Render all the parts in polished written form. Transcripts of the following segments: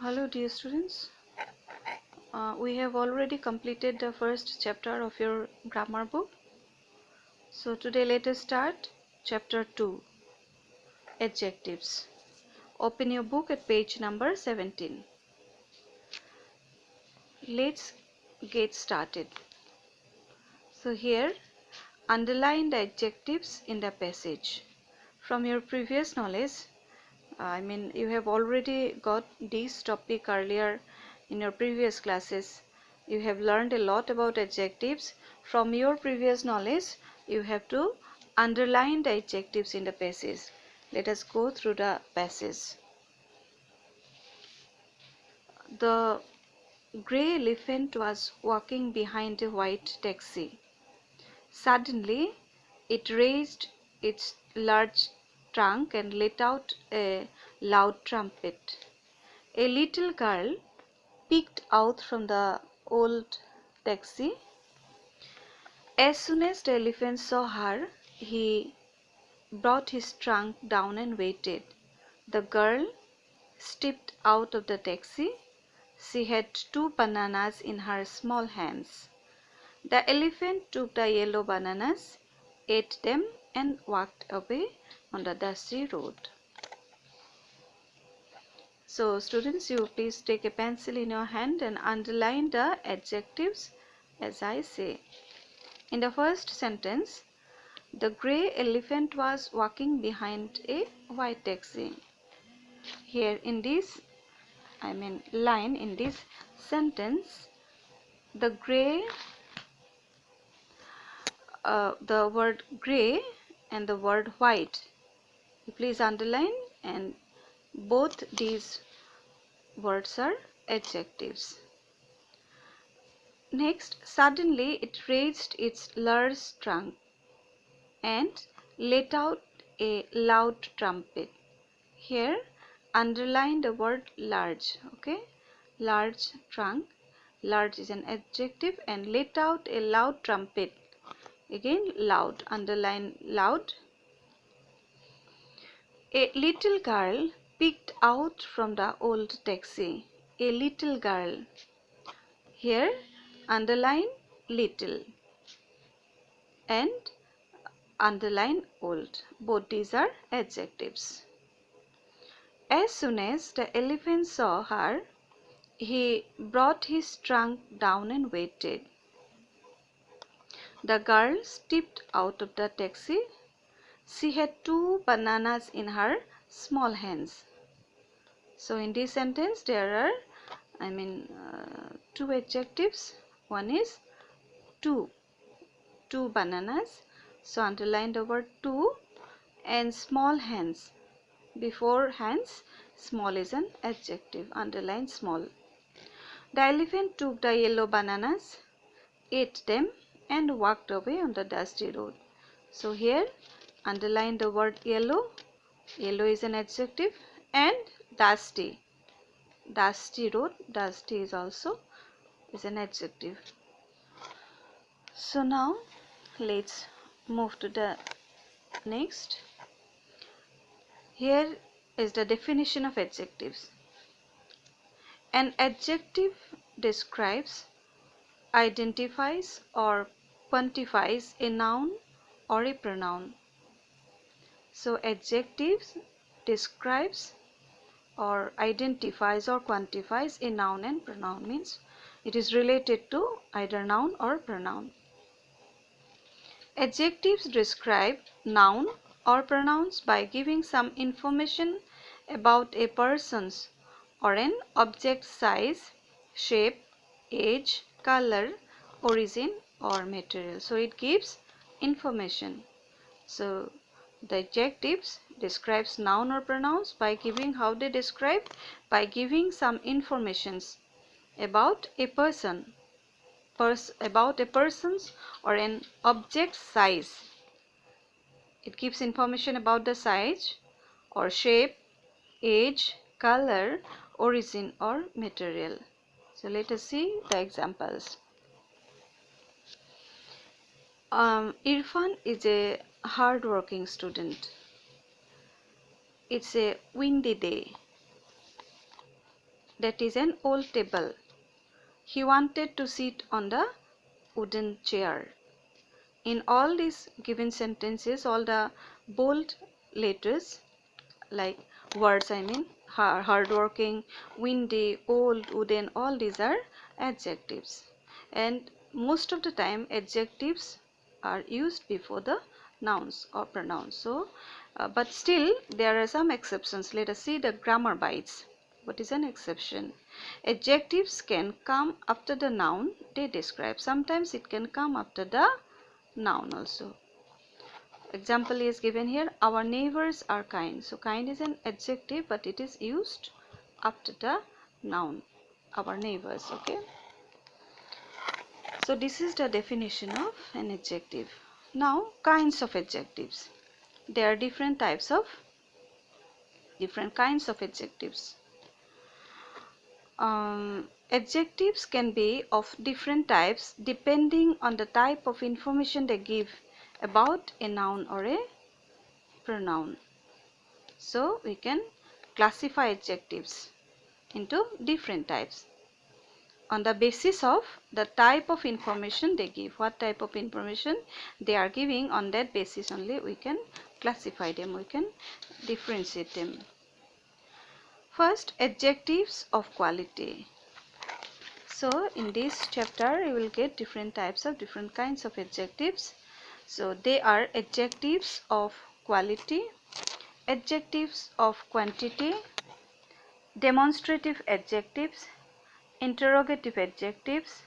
Hello dear students, we have already completed the first chapter of your grammar book. So today let us start chapter 2, Adjectives. Open your book at page number 17. Let's get started. So here, underline the adjectives in the passage. From your previous knowledge, you have already got this topic earlier in your previous classes. You have learned a lot about adjectives. From your previous knowledge, you have to underline the adjectives in the passage. Let us go through the passage. The grey elephant was walking behind a white taxi. Suddenly, it raised its large trunk and let out a loud trumpet. A little girl peeked out from the old taxi. As soon as the elephant saw her, he brought his trunk down and waited. The girl stepped out of the taxi. She had 2 bananas in her small hands. The elephant took the yellow bananas, ate them, and walked away on the dusty road. So students, you please take a pencil in your hand and underline the adjectives as I say. In the first sentence, the grey elephant was walking behind a white taxi. Here in this, line in this sentence, the grey, the word grey and the word white, please underline, and both these words are adjectives. Next, suddenly it raised its large trunk and let out a loud trumpet. Here, underline the word large. Okay, large trunk. Large is an adjective, and let out a loud trumpet. Again, loud. Underline loud. A little girl peeked out from the old taxi. A little girl. Here, underline little and underline old. Both these are adjectives. As soon as the elephant saw her, he brought his trunk down and waited. The girl stepped out of the taxi. She had 2 bananas in her small hands. So in this sentence there are 2 adjectives. One is 2 bananas. So underline the word 2, and small hands. Before hands, small is an adjective. Underline small. The elephant took the yellow bananas, ate them, and walked away on the dusty road. So here, underline the word yellow. Yellow is an adjective, and dusty. Dusty road. Dusty is also an adjective. So now, let's move to the next. Here is the definition of adjectives. An adjective describes, identifies, or quantifies a noun or a pronoun. So adjectives describes or identifies or quantifies a noun and pronoun, means it is related to either noun or pronoun. Adjectives describe noun or pronouns by giving some information about a person's or an object's size, shape, age, color, origin, or material. So it gives information. So the adjectives describes noun or pronouns by giving how they describe, by giving some informations about a person, about a person's or an object's size. It gives information about the size or shape, age, color, origin, or material. So let us see the examples. Irfan is a hard-working student. It's a windy day. that is an old table. He wanted to sit on the wooden chair. In all these given sentences, all the bold letters, like words, hardworking, windy, old, wooden, all these are adjectives. And most of the time adjectives are used before the nouns or pronouns. So, but still there are some exceptions. Let us see the grammar bites. What is an exception? Adjectives can come after the noun they describe. Sometimes it can come after the noun also. Example is given here, our neighbors are kind. So kind is an adjective, but it is used after the noun, our neighbors. Okay, so this is the definition of an adjective. Now kinds of adjectives. There are different kinds of adjectives. Adjectives can be of different types depending on the type of information they give about a noun or a pronoun. So we can classify adjectives into different types on the basis of the type of information they give. What type of information they are giving, on that basis only we can classify them, we can differentiate them. First, adjectives of quality. So in this chapter you will get different kinds of adjectives. So they are adjectives of quality, adjectives of quantity, demonstrative adjectives, interrogative adjectives,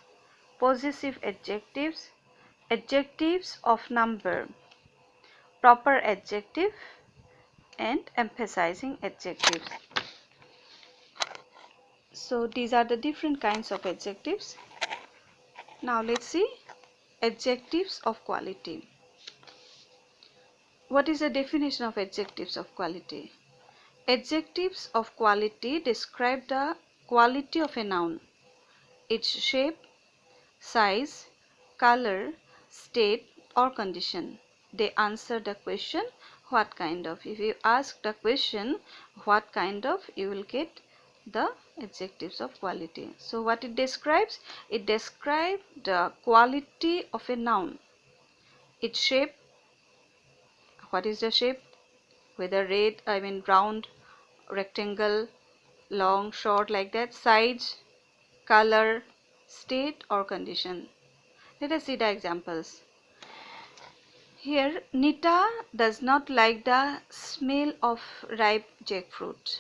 possessive adjectives, adjectives of number, proper adjective, and emphasizing adjectives. So these are the different kinds of adjectives. Now let's see adjectives of quality. What is the definition of adjectives of quality? Adjectives of quality describe the quality of a noun, its shape, size, color, state or condition. They answer the question what kind of. If you ask the question what kind of, you will get the adjectives of quality. So what it describes? It describes the quality of a noun, its shape. What is the shape? Whether round, rectangle, long, short, like that. Size, color, state or condition. Let us see the examples. Here, Nita does not like the smell of ripe jackfruit.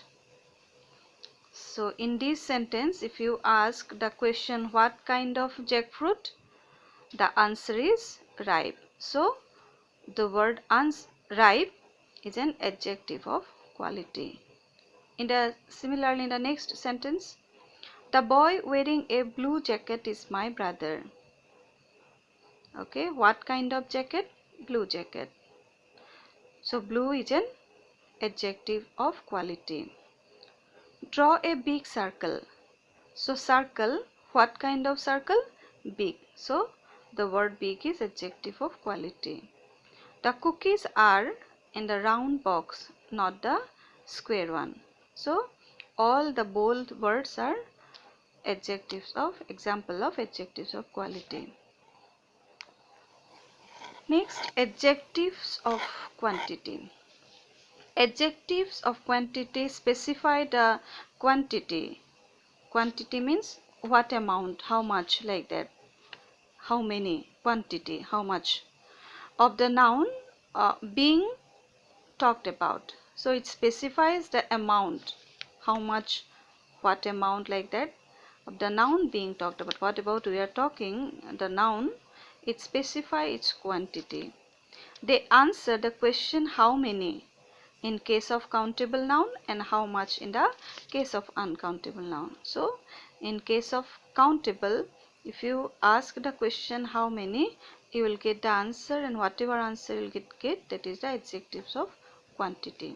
So in this sentence, if you ask the question what kind of jackfruit, the answer is ripe. So the word ripe is an adjective of quality. Similarly, in the next sentence, the boy wearing a blue jacket is my brother. Okay, what kind of jacket? Blue jacket. So blue is an adjective of quality. Draw a big circle. So circle, what kind of circle? Big. So the word big is adjective of quality. The cookies are in the round box, not the square one. So all the bold words are example of adjectives of quality. Next, adjectives of quantity. Adjectives of quantity specify the quantity. Quantity means what amount, how much, like that. How many, quantity, how much of the noun being talked about. So it specifies the amount, how much, what amount, like that, of the noun being talked about. What about we are talking the noun, it specifies its quantity. They answer the question how many in case of countable noun and how much in the case of uncountable noun. So in case of countable, if you ask the question how many, you will get the answer, and whatever answer you will get, that is the adjectives of quantity.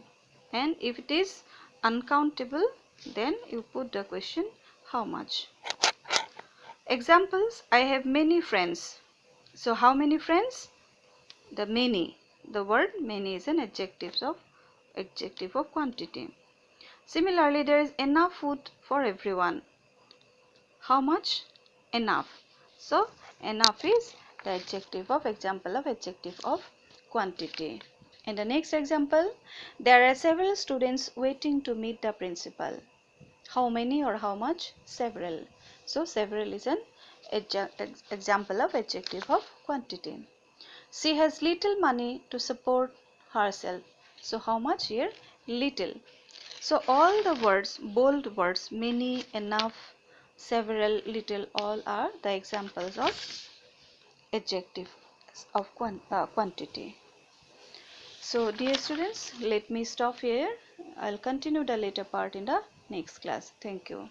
And if it is uncountable, then you put the question how much. Examples, I have many friends. So how many friends? The many. The word many is an adjective of quantity. Similarly, there is enough food for everyone. How much? Enough. So enough is the example of adjective of quantity. In the next example, there are several students waiting to meet the principal. How many or how much? Several. So several is an example of adjective of quantity. She has little money to support herself. So how much here? Little. So all the words, bold words, many, enough, several, little, all are the examples of adjectives of quantity. So dear students, let me stop here. I'll continue the later part in the next class. Thank you.